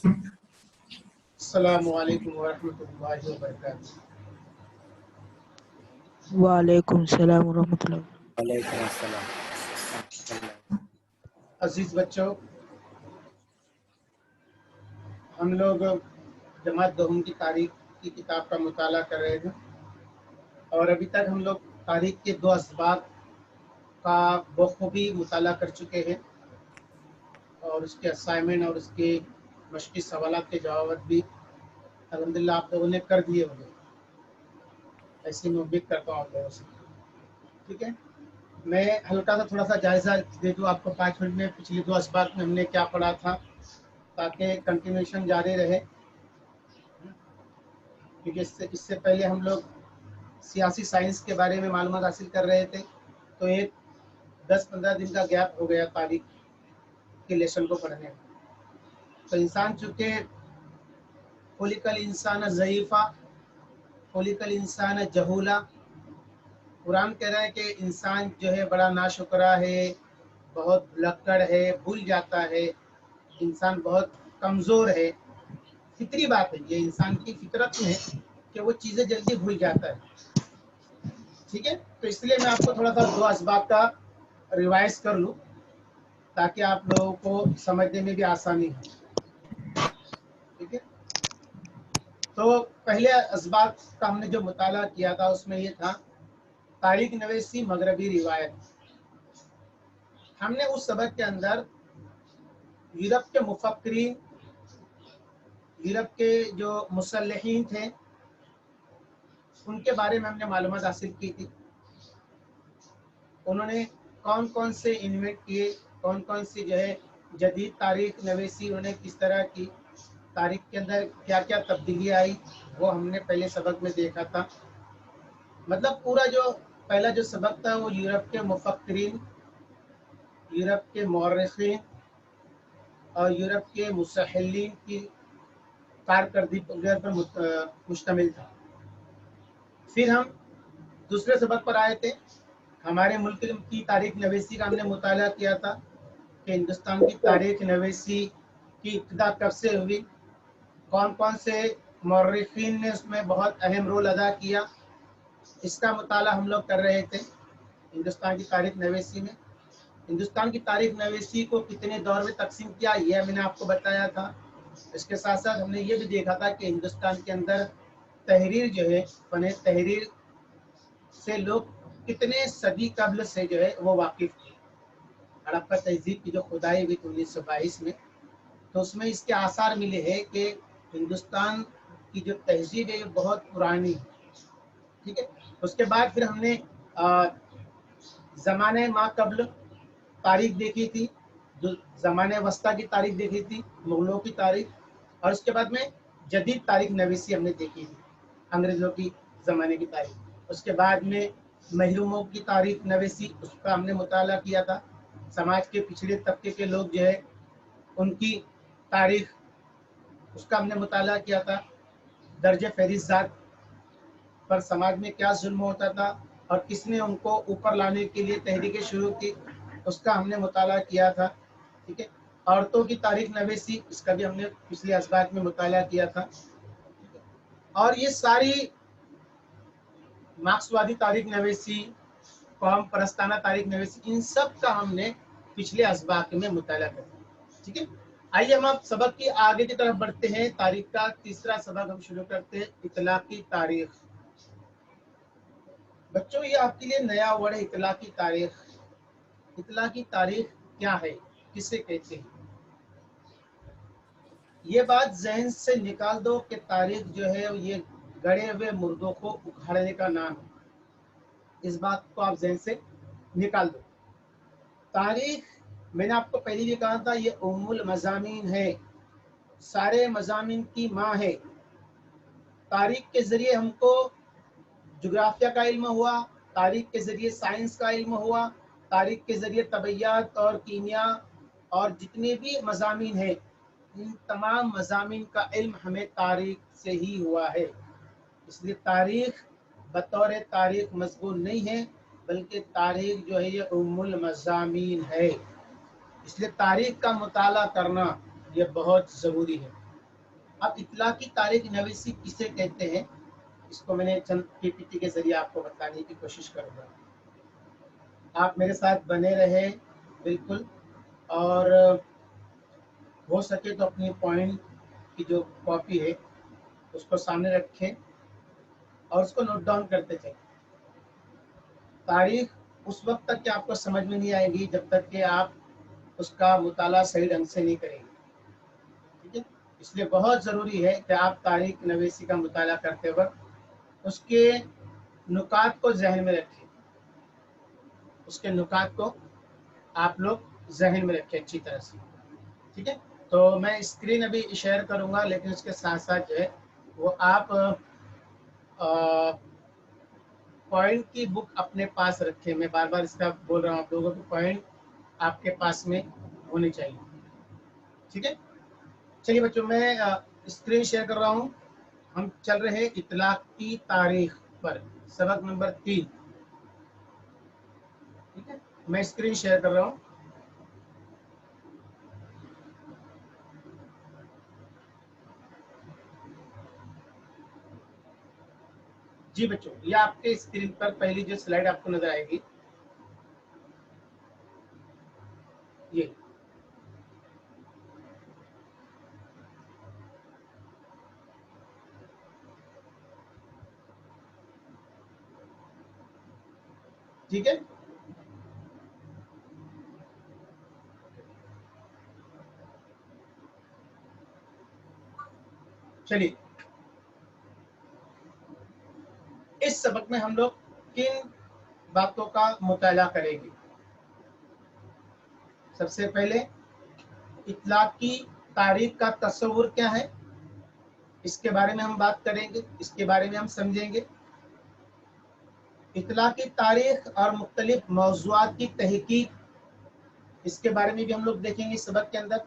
السلام علیکم ورحمۃ اللہ وبرکاتہ۔ وعلیکم السلام ورحمۃ اللہ۔ وعلیکم السلام۔ عزیز بچوں، ہم لوگ جماعت دوم کی تاریخ کی کتاب کا مطالعہ کر رہے ہیں، اور ابھی تک ہم لوگ تاریخ کے 2 اسباق کا بخوبی مطالعہ کر چکے ہیں، اور اس کے اسائنمنٹ اور اس کے مشقی سوالات کے جوابات بھی الحمدللہ آپ لوگوں نے کر دیے ہوئے۔ ایسے میں امید کرتا ہوں آپ لوگوں سے، ٹھیک ہے۔ میں ہلکا سا تھوڑا سا جائزہ دے دوں آپ کو 5 منٹ میں، پچھلے 2 اسباق میں ہم نے کیا پڑھا تھا، تاکہ کنٹینیوشن جاری رہے، کیونکہ اس سے پہلے ہم لوگ سیاسی سائنس کے بارے میں معلومات حاصل کر رہے تھے، تو ایک 10-15 دن کا گیپ ہو گیا تاریخ کے لیسن کو پڑھنے میں۔ تو انسان چونکہ خلق الانسان ضعیفا خلق الانسان جہولا، قرآن کہہ رہا ہے کہ انسان جو ہے بڑا ناشکرا ہے، بہت بھلکڑ ہے، بھول جاتا ہے، انسان بہت کمزور ہے۔ فطری بات ہے، یہ انسان کی فطرت میں ہے کہ وہ چیزیں جلدی بھول جاتا ہے، ٹھیک ہے۔ تو اس لیے میں آپ کو تھوڑا سا 2 اسباق کا ریوائز کر لوں تاکہ آپ لوگوں کو سمجھنے میں بھی آسانی ہو، ٹھیک ہے۔ تو پہلے اسباق کا ہم نے جو مطالعہ کیا تھا اس میں یہ تھا تاریخ نویسی مغربی روایت۔ ہم نے اس سبق کے اندر یورپ کے مفکرین، یورپ کے جو مصلحین تھے، ان کے بارے میں ہم نے معلومات حاصل کی تھی۔ انہوں نے کون کون سے انویٹ کیے، کون کون سی جو ہے جدید تاریخ نویسی انہوں نے کس طرح کی، تاریخ کے اندر کیا کیا تبدیلی آئی، وہ ہم نے پہلے سبق میں دیکھا تھا۔ مطلب پورا جو پہلا جو سبق تھا وہ یورپ کے مفکرین، یورپ کے مورخین اور یورپ کے مسحلین کی کارکردگی پر مشتمل تھا۔ پھر ہم دوسرے سبق پر آئے تھے، ہمارے ملک کی تاریخ نویسی کا ہم نے مطالعہ کیا تھا کہ ہندوستان کی تاریخ نویسی کی ابتدا کب سے ہوئی، کون کون سے مورخین نے اس میں بہت اہم رول ادا کیا، اس کا مطالعہ ہم لوگ کر رہے تھے ہندوستان کی تاریخ نویسی میں۔ ہندوستان کی تاریخ نویسی کو کتنے دور میں تقسیم کیا یہ میں نے آپ کو بتایا تھا۔ اس کے ساتھ ساتھ ہم نے یہ بھی دیکھا تھا کہ ہندوستان کے اندر تحریر جو ہے، فن تحریر سے لوگ کتنے صدی قبل سے جو ہے وہ واقف تھے۔ ہڑپا تہذیب کی جو کھدائی ہوئی 1922 میں، تو اس میں اس کے آثار ملے ہیں کہ ہندوستان کی جو تہذیب ہے یہ بہت پرانی ہے، ٹھیک ہے۔ اس کے بعد پھر ہم نے زمانے ما قبل تاریخ دیکھی تھی، زمانے وسطیٰ کی تاریخ دیکھی تھی، مغلوں کی تاریخ، اور اس کے بعد میں جدید تاریخ نویسی ہم نے دیکھی تھی، انگریزوں کی زمانے کی تاریخ۔ اس کے بعد میں محروموں کی تاریخ نویسی، اس کا ہم نے مطالعہ کیا تھا، سماج کے پچھڑے طبقے کے لوگ جو ہے ان کی تاریخ، اس کا ہم نے مطالعہ کیا تھا۔ درجہ فہرست ذات پر سماج میں کیا ظلم ہوتا تھا اور کس نے ان کو اوپر لانے کے لیے تحریکیں شروع کی، اس کا ہم نے مطالعہ کیا تھا، ٹھیک ہے۔ عورتوں کی تاریخ نویسی، اس کا بھی ہم نے پچھلے اسباق میں مطالعہ کیا تھا۔ اور یہ ساری مارکسوادی تاریخ نویسی، قوم پرستانہ تاریخ نویسی، ان سب کا ہم نے پچھلے اسباق میں مطالعہ کیا، ٹھیک ہے۔ آئیے ہم آپ سبق کی آگے کی طرف بڑھتے ہیں۔ تاریخ کا تیسرا سبق ہم شروع کرتے ہیں، اطلاقی تاریخ۔ بچوں یہ آپ کے لیے نیا ورڈ ہے، اطلاقی تاریخ۔ اطلاقی تاریخ کیا ہے، کسے کہتے ہیں؟ یہ بات ذہن سے نکال دو کہ تاریخ جو ہے یہ گڑے ہوئے مردوں کو اکھاڑنے کا نام ہے، اس بات کو آپ ذہن سے نکال دو۔ تاریخ میں نے آپ کو پہلے بھی کہا تھا یہ ام المضامین ہے، سارے مضامین کی ماں ہے۔ تاریخ کے ذریعے ہم کو جغرافیہ کا علم ہوا، تاریخ کے ذریعے سائنس کا علم ہوا، تاریخ کے ذریعے طبیعیات اور کیمیا اور جتنے بھی مضامین ہیں، ان تمام مضامین کا علم ہمیں تاریخ سے ہی ہوا ہے۔ اس لیے تاریخ بطور تاریخ مضمون نہیں ہے، بلکہ تاریخ جو ہے یہ ام المضامین ہے۔ اس لیے تاریخ کا مطالعہ کرنا یہ بہت ضروری ہے۔ अब इतलाकी तारीख नवीसी किसे कहते हैं, इसको मैंने चंद पीपीटी के जरिए आपको बताने की कोशिश करूंगा। आप मेरे साथ बने रहे बिल्कुल, और हो सके तो अपनी पॉइंट की जो कॉपी है उसको सामने रखें और उसको नोट डाउन करते चलें। तारीख उस वक्त तक कि आपको समझ में नहीं आएगी जब तक कि आप उसका मुताला सही ढंग से नहीं करेंगे, ठीक है। इसलिए बहुत ज़रूरी है कि आप तारीख नवीसी का मुताला करते वक्त उसके नुकात को जहन में रखें, उसके नुकात को आप लोग जहन में रखें अच्छी तरह से, ठीक है। तो मैं स्क्रीन अभी शेयर करूंगा, लेकिन उसके साथ साथ जो है वो आप पॉइंट की बुक अपने पास रखें। मैं बार बार इसका बोल रहा हूँ आप लोगों को, पॉइंट आपके पास में होने चाहिए, ठीक है। चलिए बच्चों, मैं स्क्रीन शेयर कर रहा हूँ। हम चल रहे हैं इतलाक की तारीख पर, सबक नंबर 3, ठीक है। मैं स्क्रीन शेयर कर रहा हूँ। जी बच्चों, ये आपके स्क्रीन पर पहली जो स्लाइड आपको नजर आएगी ये, ठीक है। चलिए, इस सबक में हम लोग किन बातों का मुताला करेंगे। सबसे पहले इतलाक की तारीख का तस्वुर क्या है, इसके बारे में हम बात करेंगे, इसके बारे में हम समझेंगे। इतलाक की तारीख और मुख्तलिफ मौज़ूआत की तहकीक, इसके बारे में भी हम लोग देखेंगे इस सबक के अंदर।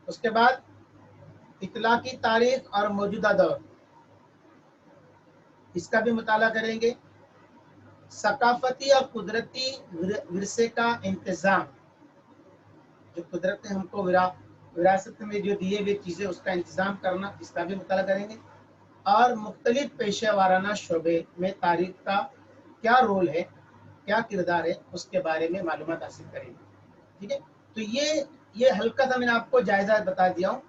उसके बाद इतलाक की तारीख और मौजूदा दौर, इसका भी मुताला करेंगे। सकाफती और कुदरती विरसे का इंतज़ाम, जो कुदरत ने हमको विरासत में जो दिए हुए चीज़ें उसका इंतज़ाम करना, इसका भी मुताला करेंगे। और मुख्तलिफ पेशा वाराना शोबे में तारीख का क्या रोल है, क्या किरदार है, उसके बारे में मालूमात हासिल करेंगे, ठीक है। तो ये हल्का सा मैंने आपको जायजा बता दिया हूँ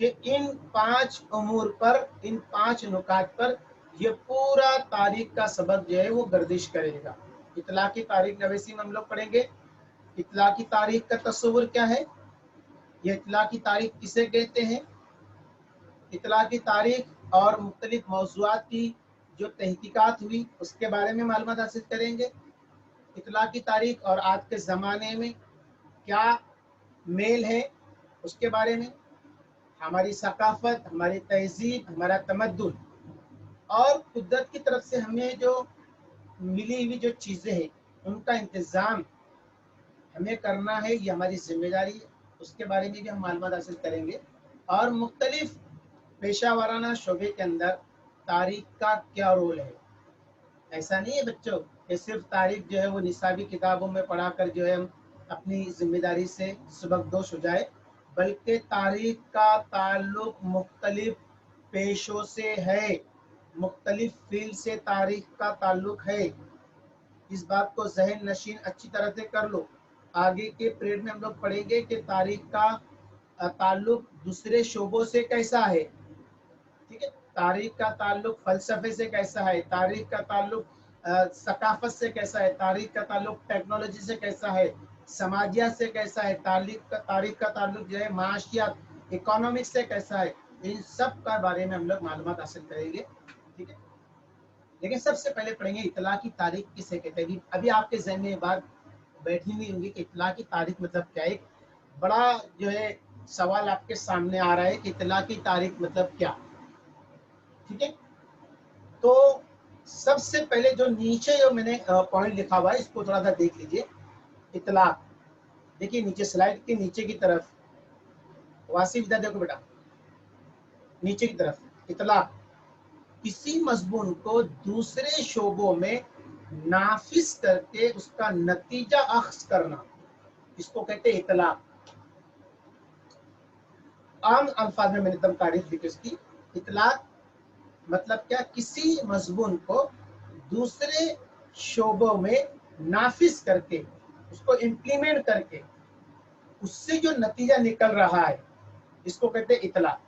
कि इन 5 उमूर पर, इन 5 नुकात पर ये पूरा तारीख का सबक जो है वो गर्दिश करेगा। इतला की तारीख नवीसी में हम लोग पढ़ेंगे इतला की तारीख का तस्वुर क्या है, ये इतला की तारीख किसे कहते हैं, इतला की तारीख और मुख्तलिफ मौज़ूआत की जो तहकीकात हुई उसके बारे में मालूमात हासिल करेंगे। इतला की तारीख और आज के ज़माने में क्या मेल है उसके बारे में, हमारी सकाफत, हमारी तहजीब, हमारा तमद्दुन और कुदरत की तरफ से हमें जो मिली हुई जो चीज़ें हैं उनका इंतज़ाम हमें करना है, ये हमारी जिम्मेदारी है, उसके बारे में भी हम मालूमात हासिल करेंगे। और मुख्तलिफ पेशा वाराना शोबे के अंदर तारीख का क्या रोल है। ऐसा नहीं है बच्चों कि सिर्फ तारीख जो है वो निसाबी किताबों में पढ़ा कर जो है हम अपनी जिम्मेदारी से सबकदोश हो जाए, बल्कि तारीख का ताल्लुक मुख्तलिफ पेशों से है, मुख्तलिफ फील्ड से तारीख का ताल्लुक है। इस बात को जहन नशीन अच्छी तरह से कर लो। आगे के पीरियड में हम लोग पढ़ेंगे कि तारीख का ताल्लुक दूसरे शोबों से कैसा है, ठीक है। तारीख का ताल्लुक फलसफे से कैसा है, तारीख का ताल्लुक सकाफत से कैसा है, तारीख का ताल्लुक टेक्नोलॉजी से कैसा है, समाजियात से कैसा है, तारीख का ताल्लुक जो है माशियात, इकोनॉमिक्स से कैसा है। इन सब का बारे में हम लोग मालूमात हासिल करेंगे, ठीक है। लेकिन सबसे पहले पढ़ेंगे इतला की तारीख किसे कहते हैं। अभी आपके जहन में बात बैठी हुई होंगी कि इतला की तारीख मतलब क्या है। एक बड़ा जो है सवाल आपके सामने आ रहा है कि इतला की तारीख मतलब क्या, ठीक है। तो सबसे पहले जो नीचे जो मैंने पॉइंट लिखा हुआ है इसको थोड़ा सा देख लीजिए। इतलाक, देखिए नीचे स्लाइड के नीचे की तरफ, वासिफ इधर देखो बेटा, नीचे की तरफ इतलाक किसी मजमून को दूसरे शोबों में नाफिज करके उसका नतीजा अख्ज करना, इसको कहते हैं इतलाक। आम अल्फाज में मैंने तब तारीफ दी उसकी। इतलाक मतलब क्या, किसी मजमून को दूसरे शोबों में नाफिज करके, उसको इम्प्लीमेंट करके, उससे जो नतीजा निकल रहा है, इसको कहते हैं इतलाक।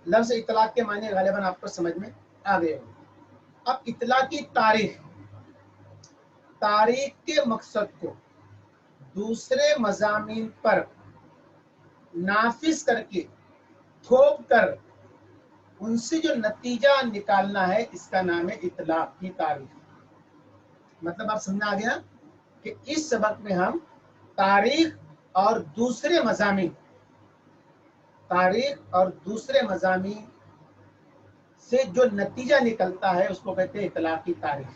लफ्ज इतलाक के माने गालिबन आपको समझ में आ गए होंगे। अब इतलाक की तारीख, तारीख के मकसद को दूसरे मज़ामीन पर नाफिज करके, थोप कर, उनसे जो नतीजा निकालना है, इसका नाम है इतलाक की तारीख। मतलब आप समझ आ गया कि इस सबक में हम तारीख और दूसरे मज़ामीन, तारीख और दूसरे मज़ामीन से जो नतीजा निकलता है उसको कहते हैं इतलाक की तारीख।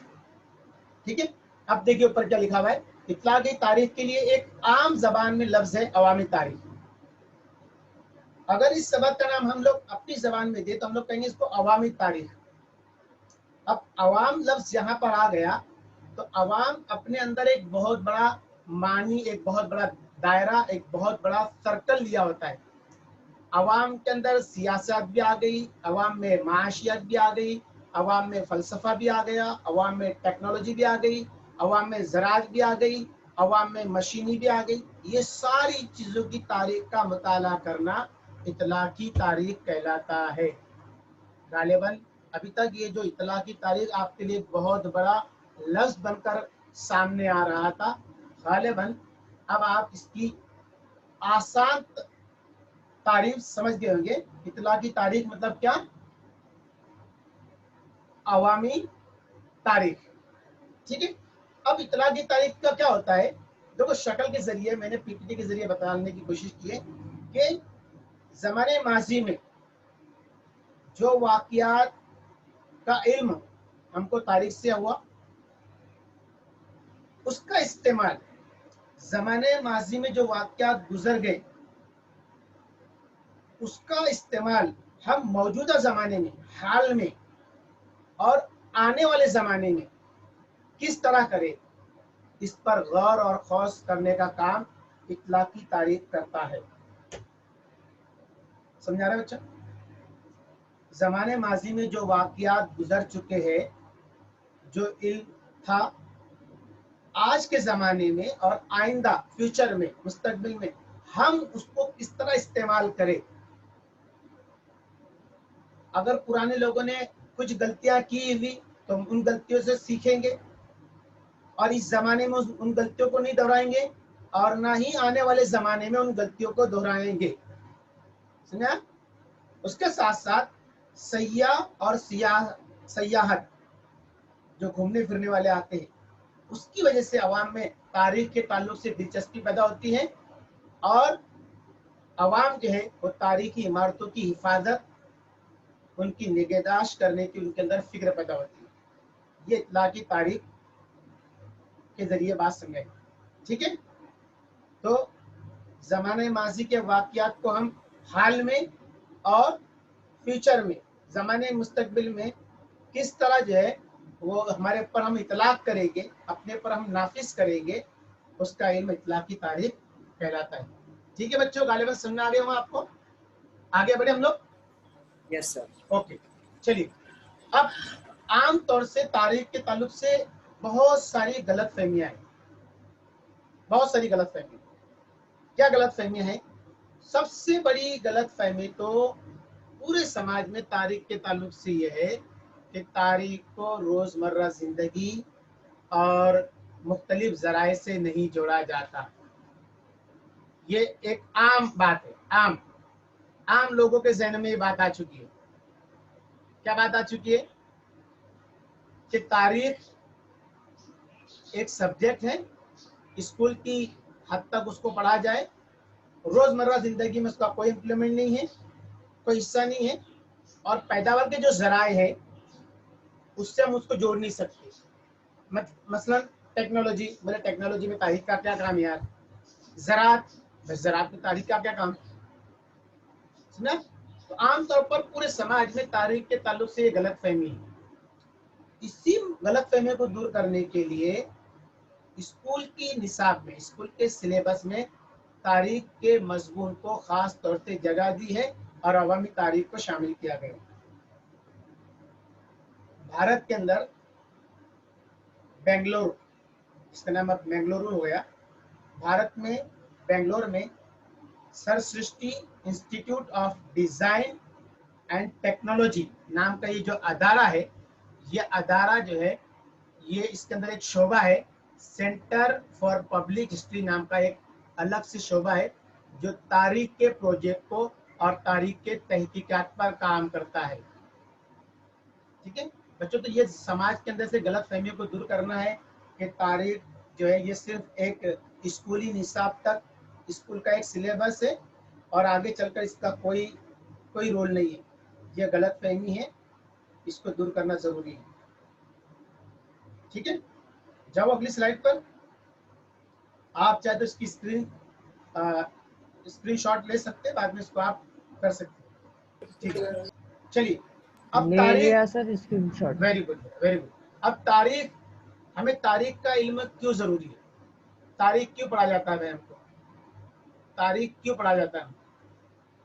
ठीक है, अब देखिए ऊपर क्या लिखा हुआ है। इतलाक की तारीख के लिए एक आम जबान में लफ्ज है अवामी तारीख। अगर इस सबक का नाम हम लोग अपनी जबान में दे तो हम लोग कहेंगे इसको अवामी तारीख। अब अवाम लफ्ज यहाँ पर आ गया तो अवाम अपने अंदर एक बहुत बड़ा मानी, एक बहुत बड़ा दायरा, एक बहुत बड़ा सर्कल लिया होता है। अवाम के अंदर सियासत भी आ गई, अवाम में माशियत भी आ गई, अवाम में फ़लसफ़ा भी आ गया, अवाम में टेक्नोलॉजी भी आ गई, अवाम में ज़राअत भी आ गई, अवाम में मशीनी भी आ गई। ये सारी चीज़ों की तारीख का मुताला करना इतलाक़ी तारीख कहलाता है। गालिबन अभी तक ये जो इतलाक़ी तारीख आपके लिए बहुत बड़ा लफ्ज़ बनकर सामने आ रहा था, गालिबन अब आप इसकी आसान तारीफ समझ गए होंगे। इतलाक़ी तारीख मतलब क्या? अवामी तारीख। ठीक है, अब इतलाक़ी तारीख का क्या होता है? देखो शक्ल के जरिए, मैंने पीपीटी के जरिए बताने की कोशिश की है कि ज़माने माजी में जो वाक़ियात का इल्म हमको तारीख से हुआ, उसका इस्तेमाल ज़माने माजी में जो वाक़ियात गुजर गए, उसका इस्तेमाल हम मौजूदा ज़माने में, हाल में और आने वाले ज़माने में किस तरह करें, इस पर गौर और खौस करने का काम इतलाक़ी तारीख करता है। समझा रहे बच्चा? ज़माने माजी में जो वाक़ियात गुजर चुके हैं, जो इल्म था, आज के ज़माने में और आइंदा फ्यूचर में, मुस्तकबिल में हम उसको किस तरह इस्तेमाल करें। अगर पुराने लोगों ने कुछ गलतियां की हुई तो हम उन गलतियों से सीखेंगे और इस ज़माने में उन गलतियों को नहीं दोहराएंगे और ना ही आने वाले ज़माने में उन गलतियों को दोहराएंगे। समझा? उसके साथ साथ सयाह और सयाहत, जो घूमने फिरने वाले आते हैं, उसकी वजह से अवाम में तारीख के ताल्लुक से दिलचस्पी पैदा होती है और अवाम जो है वो तारीखी इमारतों की हिफाजत, उनकी निगहदाश्त करने की उनके अंदर फिक्र पैदा होती है। ये इतलाक़ी तारीख के जरिए बात समझे। ठीक है, तो ज़माने माजी के वाक़ियात को हम हाल में और फ्यूचर में, ज़माने मुस्तकबिल में किस तरह जो है वो हमारे ऊपर हम इतलाक़ करेंगे, अपने पर हम नाफिज करेंगे, उसका इल्म इतलाक़ी तारीख कहलाता है। ठीक है बच्चों, गालिबन समझ आ गए हों आपको? आगे बढ़े हम लोग? Yes sir. ओके, चलिए। अब आम तौर से तारीख के ताल्लुक से बहुत सारी गलत फहमियाँ हैं, बहुत सारी गलत फहमियाँ। क्या गलत फहमियाँ हैं? सबसे बड़ी गलत फहमी तो पूरे समाज में तारीख के ताल्लुक से ये है कि तारीख को रोज़मर्रा ज़िंदगी और मुख्तलिफ ज़राए से नहीं जोड़ा जाता। ये एक आम बात है, आम लोगों के ज़हन में ये बात आ चुकी है। क्या बात आ चुकी है? कि तारीख एक सब्जेक्ट है, स्कूल की हद तक उसको पढ़ा जाए, रोज़मर्रा ज़िंदगी में उसका कोई इम्प्लीमेंट नहीं है, कोई हिस्सा नहीं है, और पैदावार के जो ज़राए हैं उससे हम उसको जोड़ नहीं सकते। मसलन टेक्नोलॉजी, बोले टेक्नोलॉजी में तारीख का क्या काम है यार? ज़राअत, ज़राअत में तारीख का क्या काम? समझा? तो आमतौर पर पूरे समाज में तारीख के ताल्लुक से ये गलत फहमी है। इसी गलत फहमी को दूर करने के लिए स्कूल की निसाब में, स्कूल के सिलेबस में تاریخ کے مضمون کو خاص طور سے جگہ دی ہے اور عوامی تاریخ کو شامل کیا گیا. بھارت کے اندر بنگلور، اس کا نام اب بنگلورو ہو گیا، بھارت میں بنگلور میں سر Srishti institute of design and technology نام کا یہ جو ادارہ ہے، یہ ادارہ جو ہے یہ اس کے اندر ایک شعبہ ہے، سینٹر فار پبلک ہسٹری نام کا ایک الگ سے شعبہ ہے جو تاریخ کے پروجیکٹ کو اور تاریخ کے تحقیقات پر کام کرتا ہے. ٹھیک ہے بچوں، تو یہ سماج کے اندر سے غلط فہمیوں کو دور کرنا ہے کہ تاریخ جو ہے یہ صرف ایک اسکولی نصاب تک، اسکول کا ایک سلیبس ہے اور آگے چل کر اس کا کوئی رول نہیں ہے. یہ غلط فہمی ہے، اس کو دور کرنا ضروری ہے. ٹھیک ہے، جاؤ اگلی سلائڈ پر. آپ چاہے تو اس کی اسکرین شاٹ لے سکتے ہیں، بعد میں اس کو آپ کر سکتے ہیں. ٹھیک ہے، چلیے اب لے تاریخ. لیا sir screenshot. Very good very good. اب تاریخ، ہمیں تاریخ کا علم کیوں ضروری ہے؟ تاریخ کیوں پڑھا جاتا ہے؟ ہم کو تاریخ کیوں پڑھا جاتا ہے؟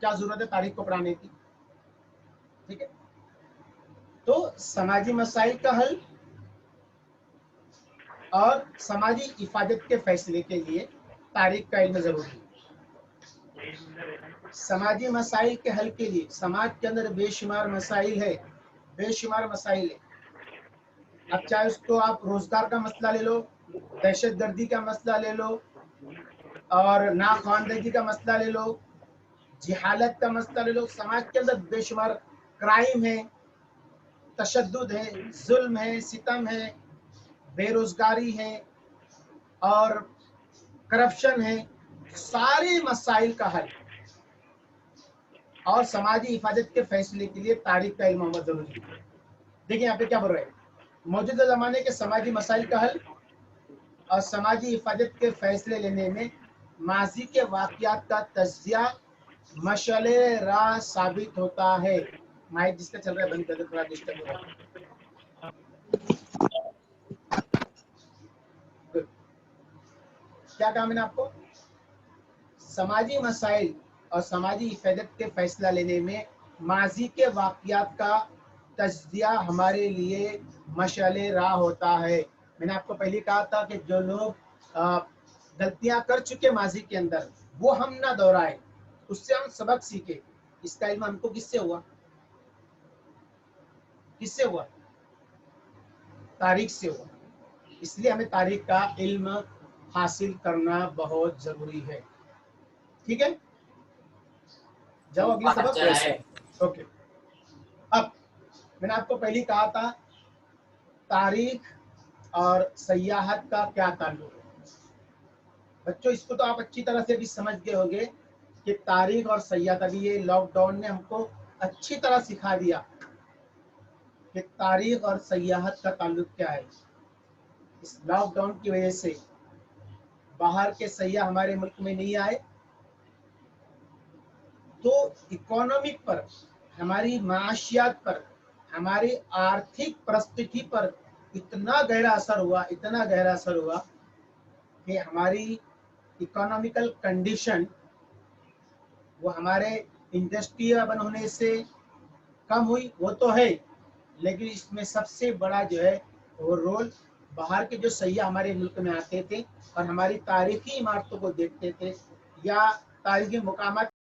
کیا ضرورت ہے تاریخ کو پڑھانے کی؟ ٹھیک ہے، تو سماجی مسائل کا حل اور سماجی افادت کے فیصلے کے لیے تاریخ کا علم ضروری ہے. سماجی مسائل کے حل کے لیے سماج کے اندر بے شمار مسائل ہے، بے شمار مسائل ہے. اب چاہے اس کو آپ روزگار کا مسئلہ لے لو، دہشت گردی کا مسئلہ لے لو، اور ناخواندگی کا مسئلہ لے لو، جہالت کا مسئلہ لے لو. سماج کے اندر بے شمار کرائم ہے، تشدد ہے، ظلم ہے، ستم ہے، بے روزگاری ہے اور کرپشن ہے. سارے مسائل کا حل اور سماجی حفاظت کے فیصلے کے لیے تاریخ کا علم ہونا ضروری ہے. دیکھیں یہاں پہ کیا بول رہے ہیں، موجودہ زمانے کے سماجی مسائل کا حل اور سماجی حفاظت کے فیصلے لینے میں ماضی کے واقعات کا تجزیہ مشعل راہ ثابت ہوتا ہے. مائک جس کا چل رہا ہے بند کر دو، تھوڑا ڈسٹرب ہو رہا ہے. کیا کہا میں نے آپ کو؟ سماجی مسائل اور سماجی حفاظت کے فیصلہ لینے میں ماضی کے واقعات کا تجزیہ ہمارے لیے مشعل راہ ہوتا ہے. میں نے آپ کو پہلے کہا تھا کہ جو لوگ غلطیاں کر چکے ماضی کے اندر وہ ہم نہ دہرائیں، اس سے ہم سبق سیکھیں. اس کا علم ہم کو کس سے ہوا؟ کس سے ہوا؟ تاریخ سے ہوا. اس لیے ہمیں تاریخ کا علم حاصل کرنا بہت ضروری ہے. ٹھیک ہے، جاؤ اگلی سبق. اوکے، اب میں نے آپ کو پہلے کہا تھا تاریخ اور سیاحت کا کیا تعلق ہے. بچوں اس کو تو آپ اچھی طرح سے بھی سمجھ گئے ہوں گے کہ تاریخ اور سیاحت، ابھی یہ لاک ڈاؤن نے ہم کو اچھی طرح سکھا دیا کہ تاریخ اور سیاحت کا تعلق کیا ہے. اس لاک ڈاؤن کی وجہ سے باہر کے سیاح ہمارے ملک میں نہیں آئے تو اکانومک پر، ہماری معاشیات پر، ہماری آرتھک پرستتھی پر اتنا گہرا اثر ہوا، اتنا گہرا اثر ہوا کہ ہماری اکانومیکل کنڈیشن وہ ہمارے انڈسٹریاں بند ہونے سے کم ہوئی، وہ تو ہے، لیکن اس میں سب سے بڑا جو ہے وہ رول باہر کے جو سیاح ہمارے ملک میں آتے تھے اور ہماری تاریخی عمارتوں کو دیکھتے تھے یا تاریخی مقامات